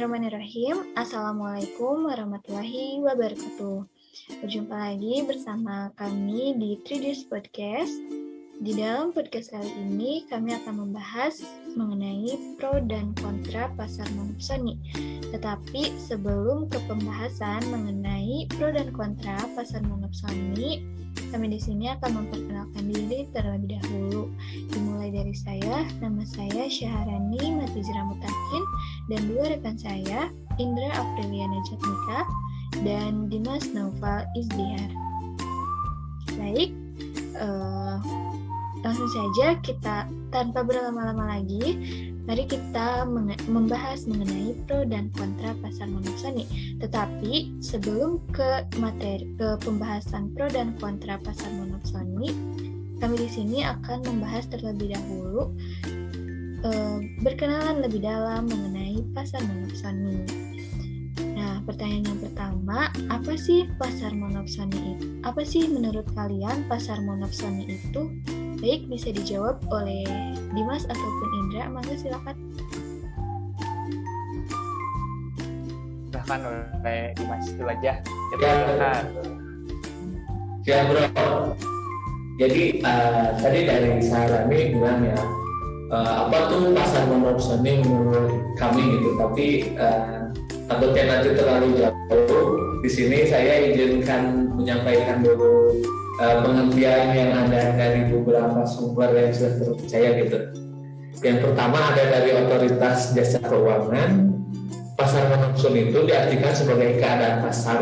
Bismillahirrahmanirrahim. Assalamualaikum warahmatullahi wabarakatuh. Berjumpa lagi bersama kami di 3Ds Podcast. Di dalam podcast kali ini kami akan membahas mengenai pro dan kontra pasar monopsoni. Tetapi sebelum ke pembahasan mengenai pro dan kontra pasar monopsoni, kami di sini akan memperkenalkan diri terlebih dahulu. Dimulai dari saya, nama saya Syaharani Matijra Mutakin, dan dua rekan saya, Indra Apriliana Jatmika dan Dimas Naufal Izdihar. Baik, langsung saja kita tanpa berlama-lama lagi, mari kita membahas mengenai pro dan kontra pasar monopsoni. Tetapi sebelum ke pembahasan pro dan kontra pasar monopsoni, kami di sini akan membahas terlebih dahulu berkenalan lebih dalam mengenai pasar monopsoni. Nah, pertanyaan yang pertama, apa sih pasar monopsoni itu? Apa sih menurut kalian pasar monopsoni itu? Baik, bisa dijawab oleh Dimas ataupun Indra. Maka silakan. Silahkan oleh Dimas dulu aja. Ya bro. Jadi tadi dari Syaharani bilang ya, apa tuh pasar monopsoni menurut kami gitu. Tapi takutnya nanti terlalu jauh. Di sini saya izinkan menyampaikan dulu pengertian yang ada dari beberapa sumber yang sudah terpercaya gitu. Yang pertama ada dari Otoritas Jasa Keuangan. Pasar monopsoni itu diartikan sebagai keadaan pasar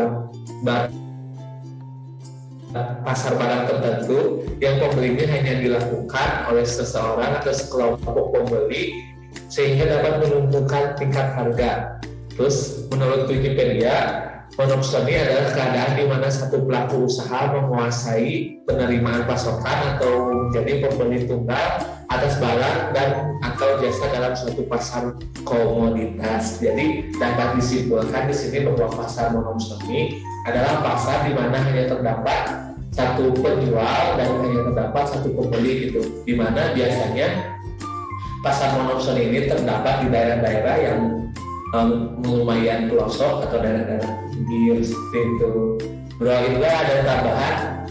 barang tertentu yang pembelinya hanya dilakukan oleh seseorang atau sekelompok pembeli sehingga dapat menentukan tingkat harga. Terus menurut Wikipedia, monopsoni adalah keadaan di mana satu pelaku usaha menguasai penerimaan pasokan atau menjadi pembeli tunggal atas barang dan atau jasa dalam suatu pasar komoditas. Jadi dapat disimpulkan di sini bahwa pasar monopsoni adalah pasar di mana hanya terdapat satu penjual dan hanya terdapat satu pembeli gitu. Di mana biasanya pasar monopsoni ini terdapat di daerah-daerah yang lumayan pelosok atau daerah-daerah pinggir seperti itu. Bro, itu ada tambahan?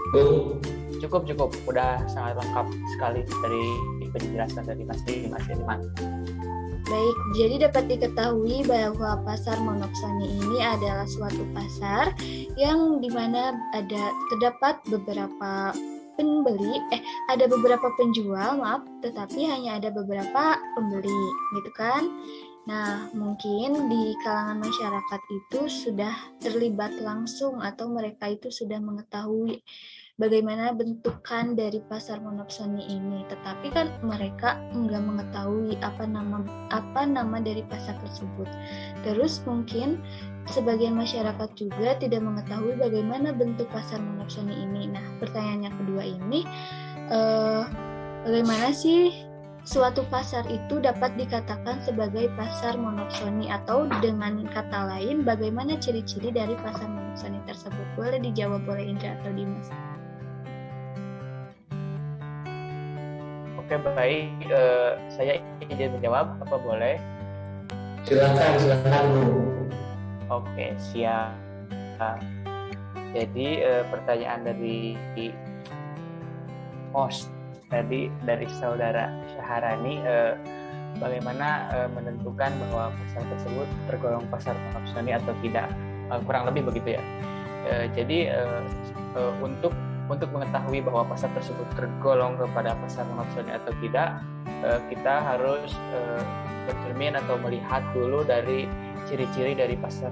Bung? Cukup, udah sangat lengkap sekali dari penjelasan dari Mas Dimas. Baik, jadi dapat diketahui bahwa pasar monopsoni ini adalah suatu pasar yang dimana terdapat beberapa penjual, tetapi hanya ada beberapa pembeli, gitu kan? Nah, mungkin di kalangan masyarakat itu sudah terlibat langsung atau mereka itu sudah mengetahui bagaimana bentukan dari pasar monopsoni ini, tetapi kan mereka enggak mengetahui apa nama dari pasar tersebut. Terus mungkin sebagian masyarakat juga tidak mengetahui bagaimana bentuk pasar monopsoni ini. Nah, pertanyaan yang kedua ini, bagaimana sih suatu pasar itu dapat dikatakan sebagai pasar monopsoni, atau dengan kata lain, bagaimana ciri-ciri dari pasar monopsoni tersebut? Boleh dijawab oleh Indra atau Dimas. Oke, baik. Saya izin menjawab, apa boleh? Silakan Bu. Oke, siap. Jadi pertanyaan dari host tadi dari saudara Syaharani, bagaimana menentukan bahwa pasar tersebut tergolong pasar monopsoni atau tidak, kurang lebih begitu ya. Jadi untuk mengetahui bahwa pasar tersebut tergolong kepada pasar monopsoni atau tidak, kita harus bercermin atau melihat dulu dari ciri-ciri dari pasar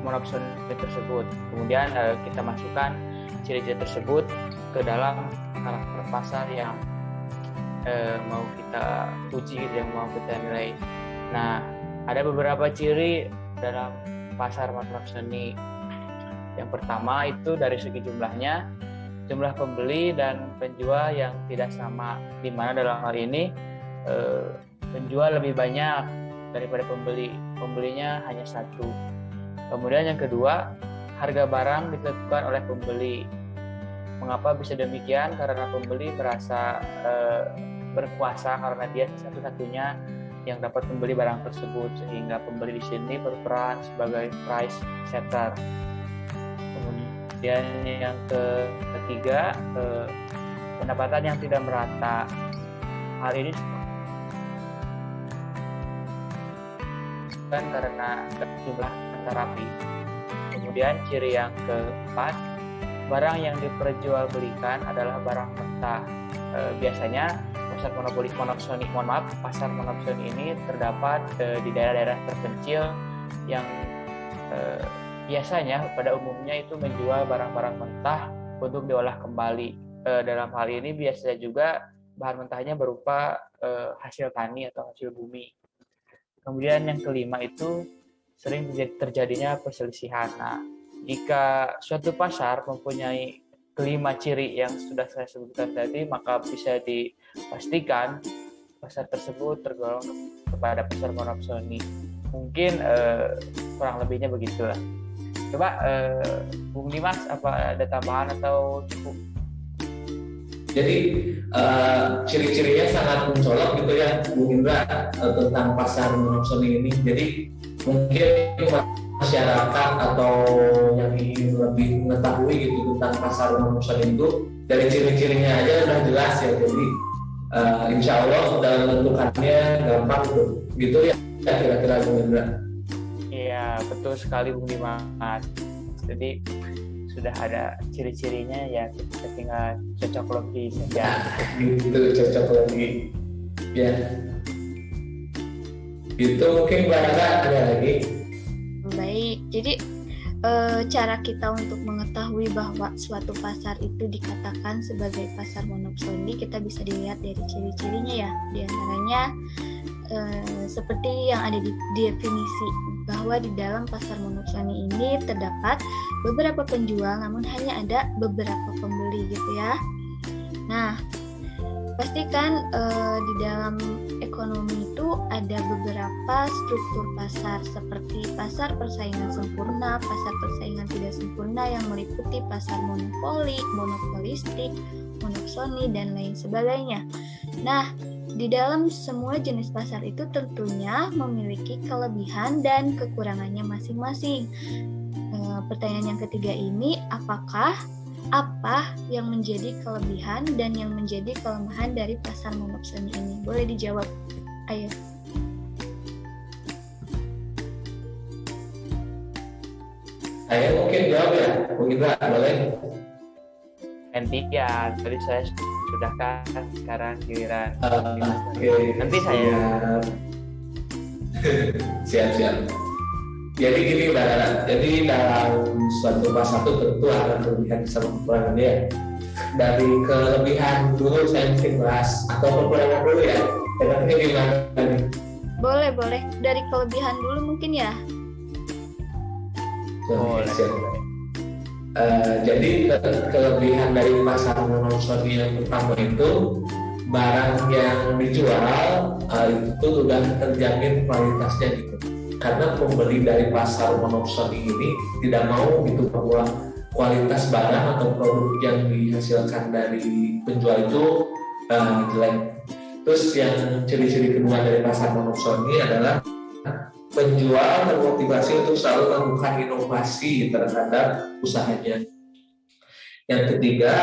monopsoni tersebut. Kemudian kita masukkan ciri-ciri tersebut ke dalam karakter pasar yang mau kita uji, yang mau kita nilai. Nah, ada beberapa ciri dalam pasar monopsoni. Yang pertama itu dari segi jumlahnya, jumlah pembeli dan penjual yang tidak sama, di mana dalam hal ini penjual lebih banyak daripada pembelinya hanya satu. Kemudian yang kedua, harga barang ditentukan oleh pembeli. Mengapa bisa demikian? Karena pembeli merasa berkuasa karena dia satu-satunya yang dapat membeli barang tersebut, sehingga pembeli di sini berperan sebagai price setter. Kemudian yang ketiga, pendapatan yang tidak merata. Hal ini kan karena jumlah terapi. Kemudian ciri yang keempat, barang yang diperjualbelikan adalah barang mentah. Biasanya pasar monopsoni ini terdapat di daerah-daerah terpencil yang biasanya pada umumnya itu menjual barang-barang mentah untuk diolah kembali. Dalam hal ini biasanya juga bahan mentahnya berupa hasil tani atau hasil bumi. Kemudian yang kelima itu sering terjadinya perselisihan. Nah, jika suatu pasar mempunyai kelima ciri yang sudah saya sebutkan tadi, maka bisa dipastikan pasar tersebut tergolong kepada pasar monopsoni. Mungkin kurang lebihnya begitulah. Coba Bung Dimas, apa ada tambahan atau cukup? Jadi ciri-cirinya sangat mencolok gitu ya Bung Indra tentang pasar monopsoni ini. Jadi mungkin masyarakat atau yang ingin lebih mengetahui gitu tentang pasar monopsoni itu dari ciri-cirinya aja udah jelas ya. Jadi insya Allah dalam menentukannya gampang gitu ya kira-kira Bung Indra. Iya, betul sekali Bung Dimas. Jadi sudah ada ciri-cirinya ya, kita tinggal cocok logi saja. Gitu, cocok logi. Ya. Itu mungkin Mbak ada lagi. Baik, jadi cara kita untuk mengetahui bahwa suatu pasar itu dikatakan sebagai pasar monopsoni, kita bisa dilihat dari ciri-cirinya ya. Di antaranya seperti yang ada di definisi, bahwa di dalam pasar monopsoni ini terdapat beberapa penjual namun hanya ada beberapa pembeli gitu ya. Nah, pastikan di dalam ekonomi itu ada beberapa struktur pasar seperti pasar persaingan sempurna, pasar persaingan tidak sempurna yang meliputi pasar monopoli, monopolistik, monopsoni, dan lain sebagainya. Nah, di dalam semua jenis pasar itu tentunya memiliki kelebihan dan kekurangannya masing-masing. Pertanyaan yang ketiga ini, apa yang menjadi kelebihan dan yang menjadi kelemahan dari pasar monopsoni ini? Boleh dijawab, ayo. Saya mungkin jawab ya, Bung Indra, boleh? Nanti ya, tadi saya sudah kan, sekarang giliran Okay. nanti saya. Siap. Jadi gini Mbak, jadi dalam suatu pasar itu tentu ada kelebihan sama kekurangannya ya. Dari kelebihan dulu saya mungkin bahas, atau kekurangan dulu ya. Enaknya gimana nih? Boleh. Dari kelebihan dulu mungkin ya. Boleh. Jadi kelebihan dari pasar monopsoni yang pertama itu barang yang dijual itu sudah terjamin kualitasnya gitu. Karena pembeli dari pasar monopsoni ini tidak mau gitu bahwa kualitas barang atau produk yang dihasilkan dari penjual itu jelek. Terus yang ciri-ciri kedua dari pasar monopsoni adalah penjual termotivasi untuk selalu melakukan inovasi terhadap usahanya. Yang ketiga,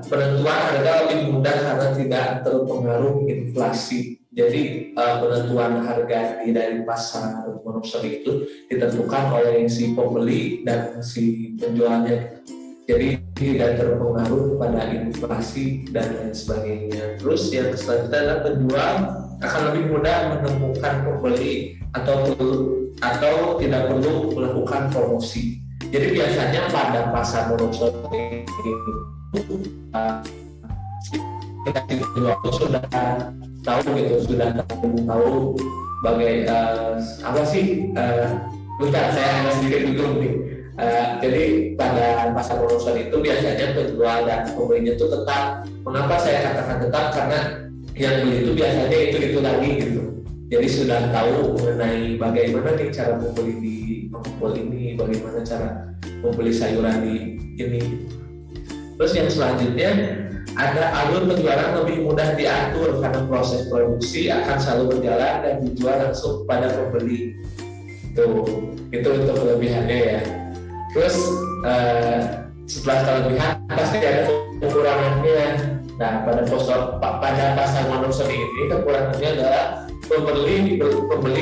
penentuan harga lebih mudah karena tidak terpengaruh inflasi. Jadi penentuan harga dari pasar monopsoni itu ditentukan oleh si pembeli dan si penjualnya. Jadi tidak terpengaruh pada inflasi dan lain sebagainya. Terus yang selanjutnya adalah penjual akan lebih mudah menemukan pembeli atau tidak perlu melakukan promosi. Jadi biasanya pada pasar monopsoni kita sudah tahu gitu, sudah tahu apa sih bentar saya sedikit dulu nih. Jadi pada pasar monopsoni itu biasanya penjual dan pembelinya itu tetap. Mengapa saya katakan tetap? Karena yang beli itu biasanya itu lagi gitu. Jadi sudah tahu mengenai bagaimana nih cara membeli di pengepul ini, bagaimana cara membeli sayuran di ini. Terus yang selanjutnya ada alur penjualan lebih mudah diatur karena proses produksi akan selalu berjalan dan dijual langsung pada pembeli. Itu untuk kelebihannya ya. Terus setelah kelebihan pasti ada kekurangannya. Nah, pada pasar monopsoni ini kekurangannya adalah pembeli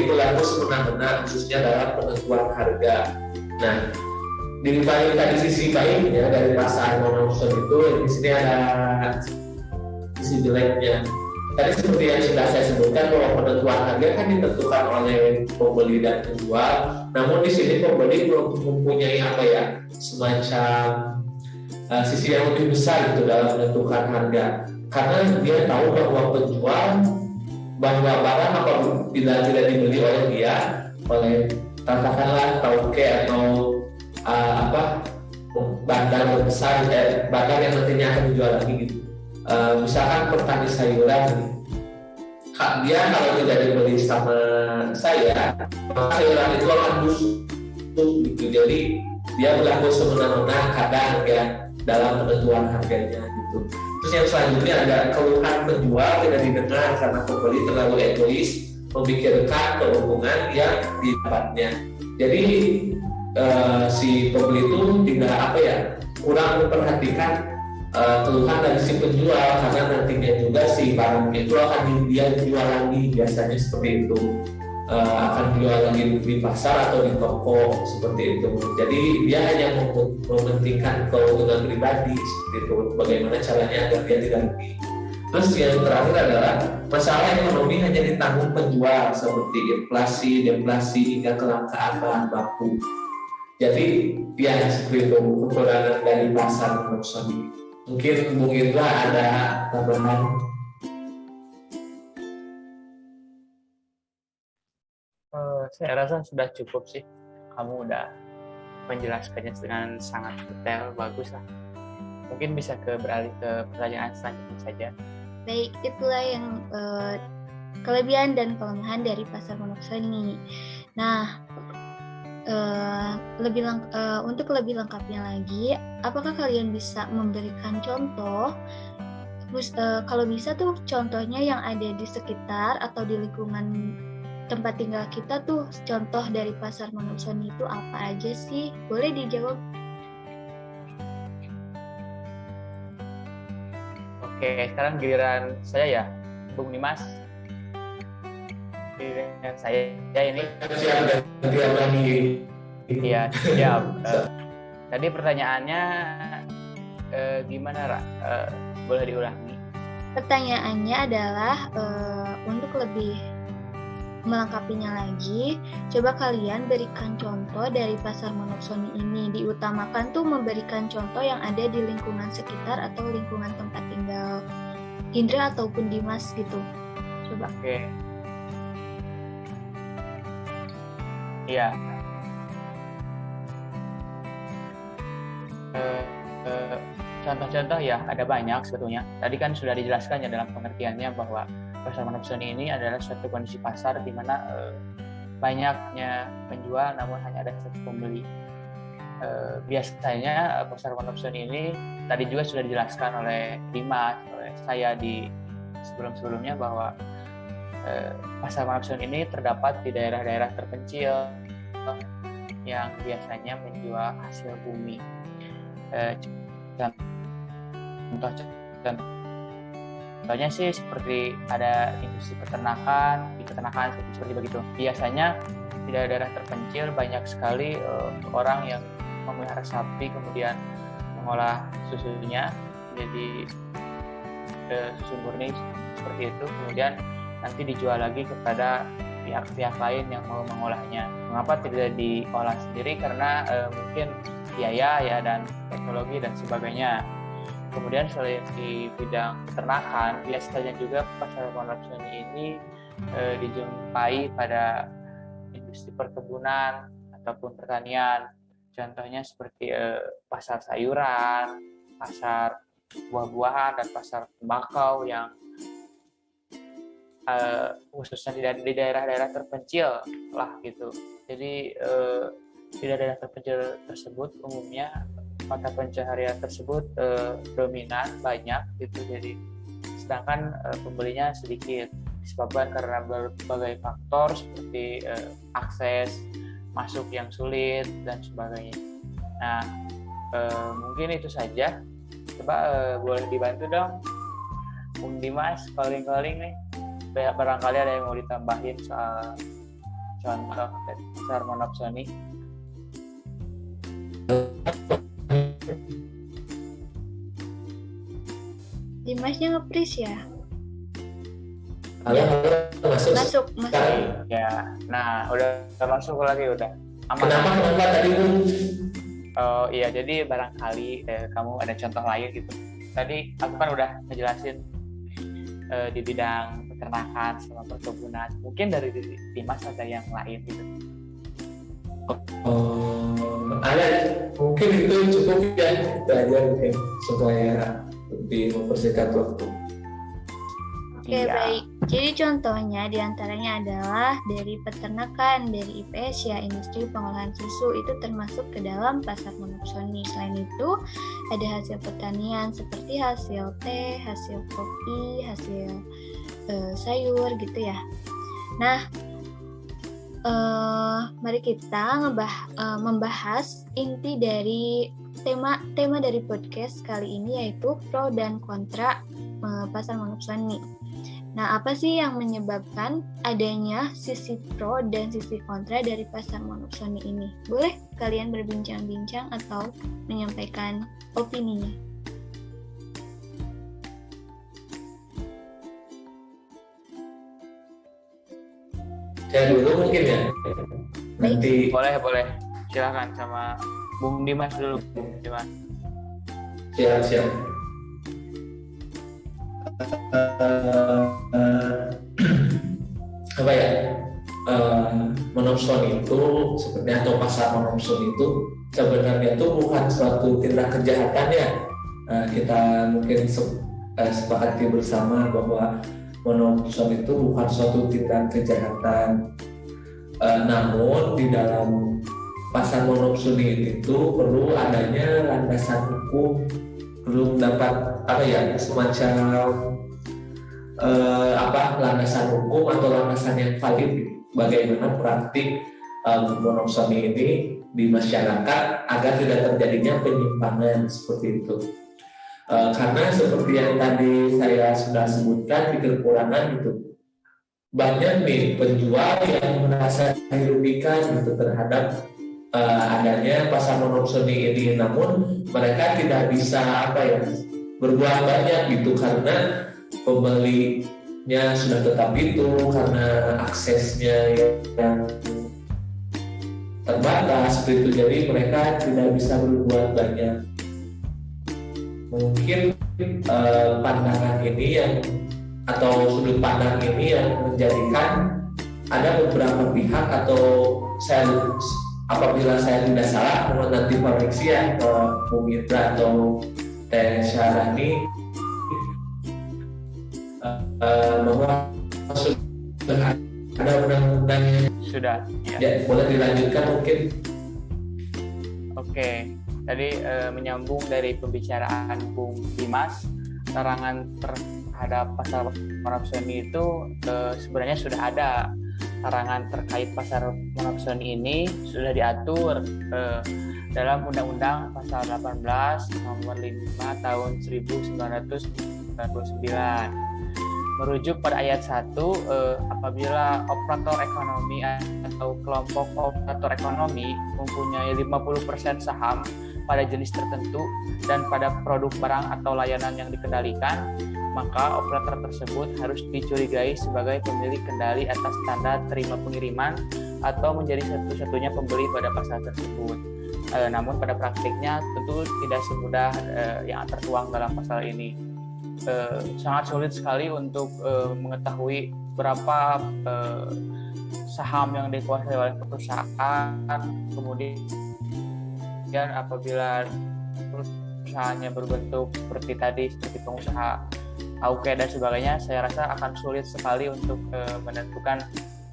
berlaku semena-mena, khususnya dalam penentuan harga. Nah, dibalik tadi sisi baiknya dari pasar monopsoni itu, di sini ada sisi jeleknya. Tadi seperti yang sudah saya sebutkan bahwa penentuan harga kan ditentukan oleh pembeli dan penjual. Namun di sini pembeli belum mempunyai semacam sisi yang lebih besar gitu dalam menentukan harga, karena dia tahu bahwa penjual bahwa barang apabila tidak dibeli oleh dia, oleh katakanlah tauke atau bandar besar, bandar yang nantinya akan dijual lagi gitu. Misalkan petani sayuran, dia kalau tidak dibeli sama saya, maka sayuran itu akan busuk gitu. Jadi dia berlaku semena-mena kadang ya dalam penentuan harganya gitu. Terus yang selanjutnya ada keluhan penjual tidak didengar karena pembeli terlalu egois memikirkan keuntungan yang didapatnya. Jadi si pembeli itu tidak kurang memperhatikan keluhan dari si penjual, karena nantinya juga si barangnya itu akan dia jual lagi, biasanya seperti itu. Akan jual lagi di pasar atau di toko seperti itu. Jadi dia hanya mementingkan keuntungan pribadi seperti itu. Bagaimana caranya agar dia tidak rugi. Terus yang terakhir adalah masalah ekonomi hanya ditanggung penjual seperti inflasi, deflasi hingga kelangkaan bahan baku. Jadi ya seperti itu kekurangan dari pasar monopsoni. Mungkin Bung Indra ada tambahan. Saya rasa sudah cukup sih. Kamu udah menjelaskannya dengan sangat detail, bagus lah. Mungkin bisa beralih ke pertanyaan selanjutnya saja. Baik, itulah yang kelebihan dan kelemahan dari pasar monopsoni. Nah, untuk lebih lengkapnya lagi, apakah kalian bisa memberikan contoh? Kalau bisa tuh contohnya yang ada di sekitar atau di lingkungan tempat tinggal kita tuh, contoh dari pasar monopsoni itu apa aja sih? Boleh dijawab? Oke, sekarang giliran saya ya, Bung Dimas. Giliran saya ini. Iya, siap. Tadi pertanyaannya gimana, Ra? Boleh diulangi? Pertanyaannya adalah untuk lebih melengkapinya lagi, coba kalian berikan contoh dari pasar monopsoni ini. Diutamakan tuh memberikan contoh yang ada di lingkungan sekitar atau lingkungan tempat tinggal Indra ataupun Dimas gitu. Coba. Oke. Iya. Contoh-contoh ya ada banyak sebetulnya. Tadi kan sudah dijelaskan ya dalam pengertiannya bahwa pasar monopsoni ini adalah suatu kondisi pasar di mana banyaknya penjual namun hanya ada satu pembeli. Biasanya pasar monopsoni ini tadi juga sudah dijelaskan oleh Dimas, oleh saya di sebelum-sebelumnya bahwa pasar monopsoni ini terdapat di daerah-daerah terpencil yang biasanya menjual hasil bumi. Contohnya sih seperti ada industri peternakan, di peternakan seperti begitu. Biasanya di daerah terpencil banyak sekali orang yang memelihara sapi kemudian mengolah susunya jadi susu murni seperti itu, kemudian nanti dijual lagi kepada pihak-pihak lain yang mau mengolahnya. Mengapa tidak diolah sendiri? Karena mungkin biaya ya dan teknologi dan sebagainya. Kemudian selain di bidang peternakan, biasanya juga pasar monopsoni ini dijumpai pada industri perkebunan ataupun pertanian. Contohnya seperti pasar sayuran, pasar buah-buahan, dan pasar tembakau yang khususnya di daerah-daerah terpencil lah gitu. Jadi di daerah terpencil tersebut umumnya mata pencaharian tersebut dominan banyak gitu, jadi sedangkan pembelinya sedikit disebabkan karena berbagai faktor seperti akses masuk yang sulit dan sebagainya. Nah, mungkin itu saja. Coba boleh dibantu dong Bung Dimas, calling nih, barangkali ada yang mau ditambahin soal contoh dari pasar monopsoni. Dimasnya nge-freeze ya? Halo, Masuk. Ya, nah udah masuk lagi, udah aman. Kenapa tadi Bung? Oh iya, jadi barangkali kamu ada contoh lain gitu. Tadi aku kan udah ngejelasin di bidang peternakan sama perkebunan. Mungkin dari Dimas ada yang lain gitu. Ada, mungkin itu cukup ya, itu aja mungkin supaya lebih mempersingkat waktu. Oke, baik. Jadi contohnya diantaranya adalah dari peternakan, dari IPS ya, industri pengolahan susu itu termasuk ke dalam pasar monopsoni. Selain itu ada hasil pertanian seperti hasil teh, hasil kopi, hasil sayur gitu ya. Nah, mari kita membahas inti dari tema dari podcast kali ini, yaitu pro dan kontra pasar monopsoni. Nah, apa sih yang menyebabkan adanya sisi pro dan sisi kontra dari pasar monopsoni ini? Boleh kalian berbincang-bincang atau menyampaikan opininya. Saya dulu mungkin ya. Nanti Boleh. Silakan sama Bung Dimas dulu, Bung Dimas. siap. Apa ya, monopsoni itu sebenarnya, atau pasar monopsoni itu sebenarnya itu bukan suatu tindak kejahatan ya. Kita mungkin sepakati bersama bahwa monopsoni itu bukan suatu tindak kejahatan. Namun di dalam pasar monopsoni itu perlu adanya landasan hukum, perlu dapat semacam landasan hukum atau landasan yang valid bagaimana praktik monopsoni ini di masyarakat agar tidak terjadinya penyimpangan seperti itu. Karena seperti yang tadi saya sudah sebutkan di kekurangan itu, banyak nih penjual yang merasa dirugikan gitu terhadap adanya pasar monopsoni ini, namun mereka tidak bisa berbuat banyak gitu karena pembelinya sudah tetap itu, karena aksesnya yang terbatas seperti itu, jadi mereka tidak bisa berbuat banyak. Mungkin pandangan ini atau sudut pandang ini yang menjadikan ada beberapa pihak, atau apabila saya tidak salah, mohon nanti koreksi ya Bung Indra atau Teh Syahrani, bahwa sudah ada undang-undang yang sudah ya, boleh dilanjutkan mungkin. Oke, tadi menyambung dari pembicaraan Bung Dimas, larangan terhadap pasar monopsoni itu sebenarnya sudah ada. Larangan terkait pasar monopsoni ini sudah diatur dalam Undang-Undang Pasal 18 Nomor 5 Tahun 1999. Merujuk pada ayat 1, apabila operator ekonomi atau kelompok operator ekonomi mempunyai 50% saham pada jenis tertentu dan pada produk barang atau layanan yang dikendalikan, maka operator tersebut harus dicurigai sebagai pemilik kendali atas tanda terima pengiriman atau menjadi satu-satunya pembeli pada pasar tersebut. Namun pada praktiknya tentu tidak semudah yang tertuang dalam pasal ini. Sangat sulit sekali untuk mengetahui berapa saham yang dikuasai oleh perusahaan, kemudian apabila perusahaannya berbentuk seperti tadi, seperti pengusaha AUKE dan sebagainya, saya rasa akan sulit sekali untuk menentukan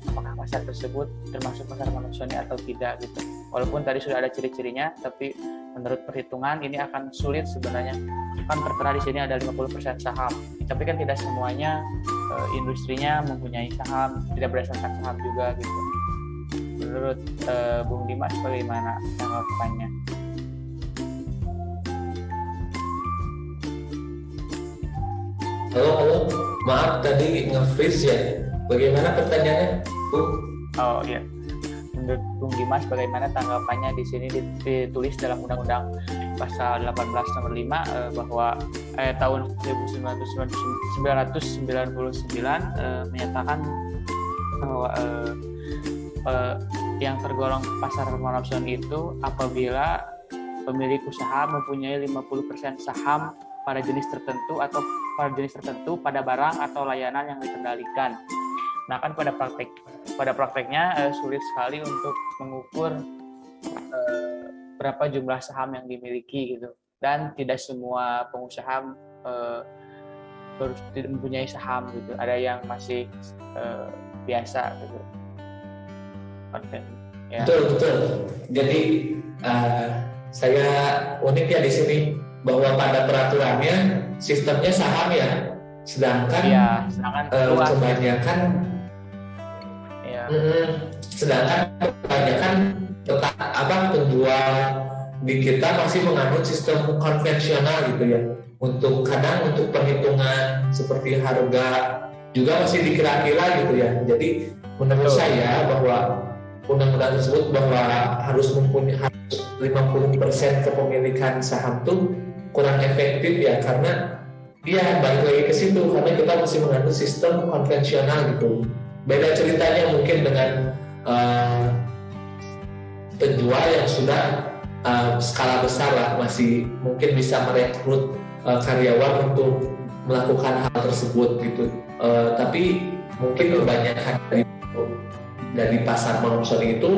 apakah pasar tersebut termasuk pasar monopsoni atau tidak gitu. Walaupun tadi sudah ada ciri-cirinya, tapi menurut perhitungan ini akan sulit sebenarnya. Kan tertera di sini ada 50% saham, tapi kan tidak semuanya industrinya mempunyai saham, tidak berdasarkan saham juga gitu. Menurut Bung Dimas bagaimana tanggapannya? Halo, maaf tadi nge-freeze ya. Bagaimana pertanyaannya, Bu? Oh iya. Menurut Bung Dimas bagaimana tanggapannya di sini ditulis dalam Undang-Undang Pasal 18 nomor 5 bahwa tahun 1999 menyatakan bahwa yang tergolong pasar non-opsional itu apabila pemilik usaha mempunyai 50% saham pada jenis tertentu atau pada barang atau layanan yang dikendalikan. Nah kan pada prakteknya sulit sekali untuk mengukur berapa jumlah saham yang dimiliki gitu, dan tidak semua pengusaha mempunyai saham gitu, ada yang masih biasa gitu. Ya. Betul. Jadi saya unik ya di sini bahwa pada peraturannya sistemnya saham ya, sedangkan kebanyakan penjual di kita masih menganut sistem konvensional gitu ya. Untuk perhitungan seperti harga juga masih dikira-kira gitu ya. Jadi menurut saya bahwa undang-undang tersebut bahwa harus 50% kepemilikan saham tuh kurang efektif ya, karena dia balik lagi ke situ karena kita masih menganut sistem konvensional gitu. Beda ceritanya mungkin dengan penjual yang sudah skala besar lah, masih mungkin bisa merekrut karyawan untuk melakukan hal tersebut gitu. Tapi mungkin kebanyakan dari pasar non-opsional itu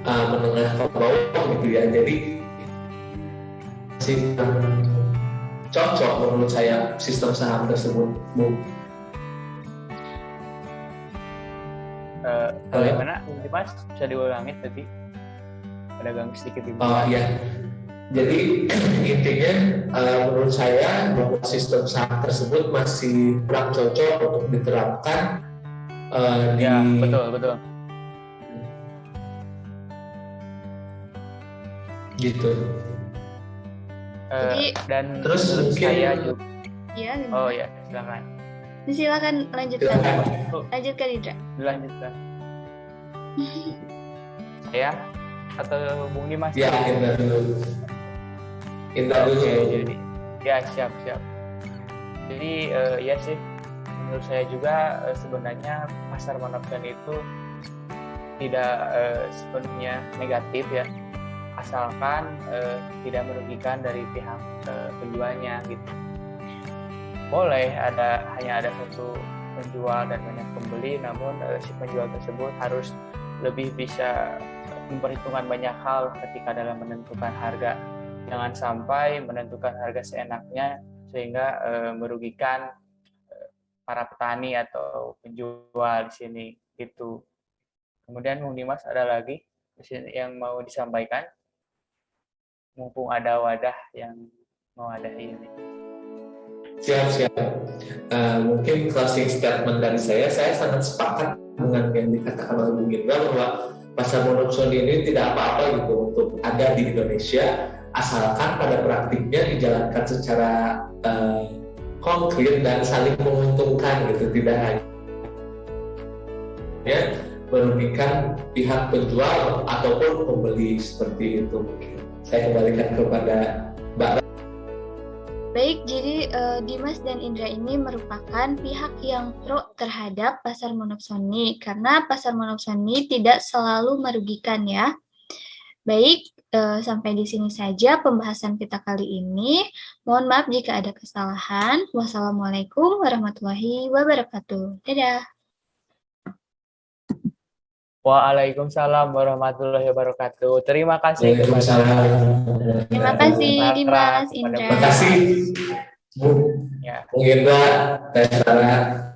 menengah ke bawah gitu ya. Jadi masih cocok menurut saya sistem saham tersebut, Bu. Bagaimana Mas, bisa diulangi tadi? Ada ganggu sedikit di bawah. Oh iya. Jadi intinya menurut saya bahwa sistem saham tersebut masih kurang cocok untuk diterapkan ya, betul. Gitu. Jadi, dan terus mungkin saya juga. Ya, oh ya, silakan. Silakan lanjutkan. Lanjutkan Indra. Dilanjutkan. Saya atau Bung Dimas? Ya, Indra dulu. Jadi, ya siap. Jadi ya sih, menurut saya juga sebenarnya pasar non-opsional itu tidak sepenuhnya negatif ya, asalkan tidak merugikan dari pihak penjualnya gitu. Boleh hanya ada satu penjual dan banyak pembeli, namun si penjual tersebut harus lebih bisa memperhitungkan banyak hal ketika dalam menentukan harga. Jangan sampai menentukan harga seenaknya sehingga merugikan para petani atau penjual di sini gitu. Kemudian Bung Dimas, ada lagi di sini yang mau disampaikan? Mumpung ada wadah yang mewadahi ini. Siap. Mungkin closing statement dari saya sangat sepakat dengan yang dikatakan oleh Bung Indra bahwa pasar non-opsional ini tidak apa-apa gitu untuk ada di Indonesia, asalkan pada praktiknya dijalankan secara konkret dan saling menguntungkan gitu, tidak hanya merugikan pihak penjual ataupun pembeli seperti itu. Saya kembalikan kepada Mbak. Baik, jadi Dimas dan Indra ini merupakan pihak yang pro terhadap pasar monopsoni karena pasar monopsoni tidak selalu merugikan ya. Baik, sampai di sini saja pembahasan kita kali ini. Mohon maaf jika ada kesalahan. Wassalamualaikum warahmatullahi wabarakatuh. Dadah. Waalaikumsalam warahmatullahi wabarakatuh. Terima kasih. Terima kasih Dimas, Indra. Terima kasih, Bung Indra dan Sarah.